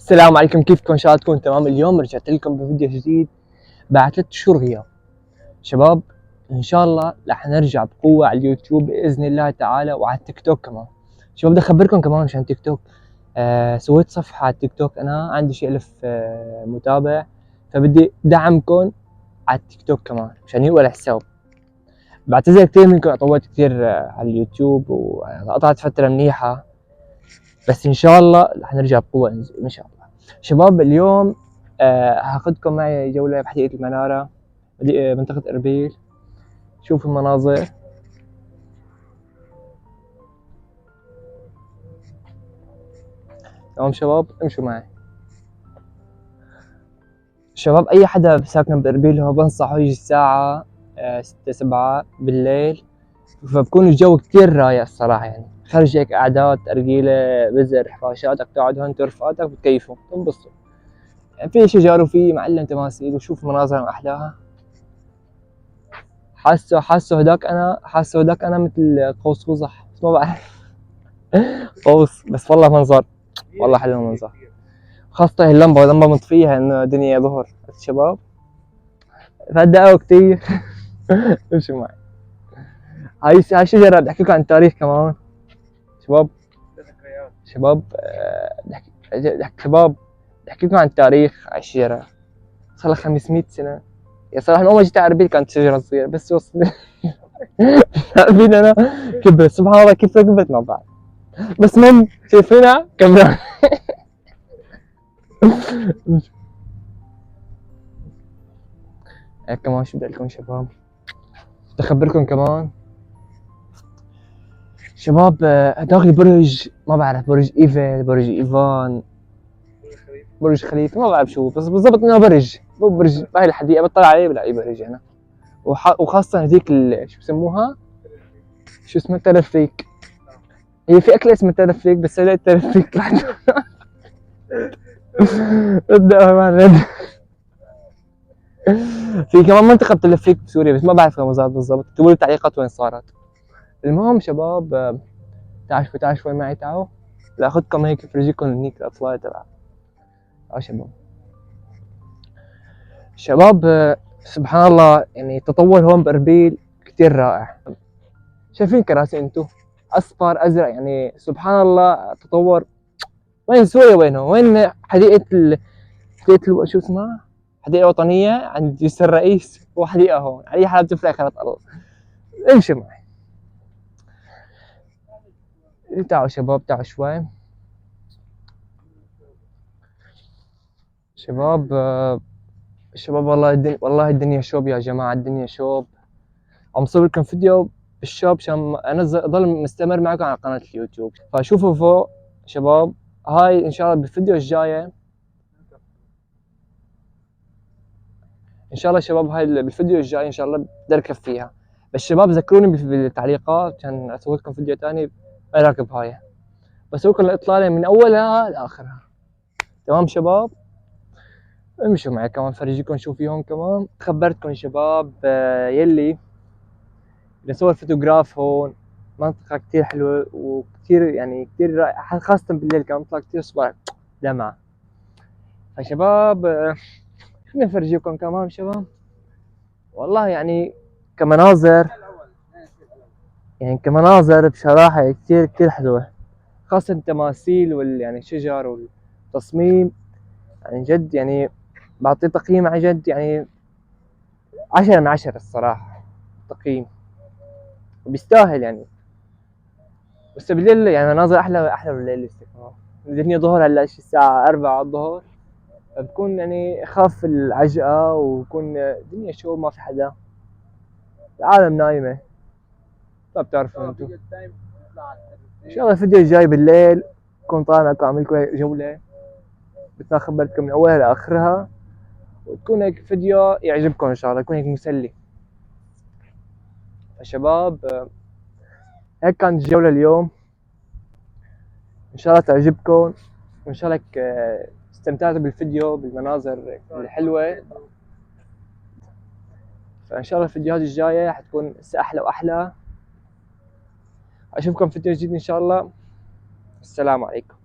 السلام عليكم، كيفكم؟ ان شاء الله تكون تمام. اليوم رجعت لكم بفيديو جديد بعد 3 شهور غياب. شباب ان شاء الله رح نرجع بقوة على اليوتيوب باذن الله تعالى، وعلى التيك توك كمان. شباب بدي اخبركم كمان عشان تيك توك، سويت صفحة على التيك توك، انا عندي شي 1000 متابع، فبدي دعمكم على التيك توك كمان عشان يقوى الحساب. بعتذر كثير منكم، طولت كثير على اليوتيوب وقطعت فترة منيحة، بس ان شاء الله رح نرجع بقوة ان شاء الله. شباب اليوم هاخدكم معي جولة بحديقة المنارة، منطقة إربيل. شوفوا المناظر. تمام شباب، امشوا معي. شباب أي حدا ساكن بإربيل هو بنصحه يجي الساعة 6-7 بالليل، فبكون الجو كتير رايق الصراحة. يعني خرج هيك قعدات أرجيلة بزر حفاشاتك، تقعد هون رفقاتك بتكيفوا تنبسطوا. يعني في شجر وفي معلم تماثيل، وشوف مناظر أحلاها. حاسه هداك انا مثل قوس قزح، بس ما بعرف. قوس، بس والله منظر، والله حلو المنظر. خاصة هي اللمبة مطفيها انه الدنيا ظهر. الشباب فدقوا كتير. امشوا معي. هاي شجرة بدي احكي لكم عن التاريخ كمان. شباب شباب شباب بدي احكي لكم عن التاريخ. على الشجرة صار لها 500 سنة. يا صراحة من اول ما جيت على اربيل كانت شجرة صغيرة، بس وصلت اربيل انا كبرت. سبحان الله كيف ركبت ما بعرف، بس المهم شايفينها كبرت. هيك كمان شو بدي اقول لكم شباب، بدي اخبركم كمان شباب. هداك البرج ما بعرف، برج ايفل، برج ايفان، برج خليفه، ما بعرف شو، بس بالضبط انه برج، مو برج. بهاي الحديقه بطلع عليه بلاقي برج هنا. وخاصه هذيك شو بسموها، شو اسمها، تلفريك. هي في اكله اسمها تلفريك، بس هي التلفريك طلعت ابدا ما رد. في كمان منطقه بتلفريك بسوريا، بس ما بعرف وين بالضبط. اكتبوا لي بالتعليقات وين صارت. المهم شباب، تعالوا شوي معي، تعالوا لاخذكم هيك فرجيكم هنيك الاطلال تبع. شباب شباب سبحان الله، يعني التطور هون باربيل كثير رائع. شايفين كراسي انتو، اصفر ازرق، يعني سبحان الله تطور. وين سوريا؟ وين حديقة شو اسمها؟ حديقة وطنية عند جسر الرئيس، وحديقة هون على حالة بتفرق خلط الله. امشي معي. تعالوا شباب، تعالوا شوي. شباب شباب والله الدنيا شوب يا جماعة، الدنيا شوب. عم صور لكم فيديو بالشوب عشان اضل مستمر معكم على قناة اليوتيوب. فشوفوا فوق شباب، هاي ان شاء الله بالفيديو الجاي، ان شاء الله شباب هاي بالفيديو الجاي ان شاء الله بدي اركب فيها. بس شباب ذكروني بالتعليقات عشان اسوي لكم فيديو ثاني راكب هاي، بسوي لكم الاطلاله من اولها لاخرها. تمام شباب، امشوا معي كمان فرجيكم شو فيهم كمان. خبرتكم شباب يلي بدي اصور فوتوغراف هون. منطقة كتير حلوة وكتير يعني كتير رائعة، خاصة بالليل كمان بيطلع كتير صور دمعة. فشباب خليني افرجيكم كمان شباب. والله يعني كمناظر، يعني كمناظر بصراحة كتير حلوة، خاصة التماثيل يعني شجر والتصميم. يعني جد يعني بعطيه تقييم عن جد، يعني 10/10 الصراحة تقييم، وبيستاهل يعني. بس بالليل يعني مناظر أحلى بالليل لسه كمان. الدنيا ظهر هلا الساعة 4 الظهر، بتكون يعني خاف العجقة، وبكون الدنيا شو ما في حدا، العالم نايمة. ما بتعرفوا انتو. ان شاء الله الفيديو الجاي بالليل بكون طالع معكم اعمل لكم جولة، مثل ما خبرتكم من اولها لاخرها، وتكون هيك فيديو يعجبكم ان شاء الله، يكون هيك مسلي. فشباب هيك كانت الجولة اليوم، ان شاء الله تعجبكم، وان شاء الله استمتعتوا بالفيديو بالمناظر الحلوة. فان شاء الله الفيديوهات الجاية حتكون احلى واحلى. اشوفكم في فيديو جديد ان شاء الله. السلام عليكم.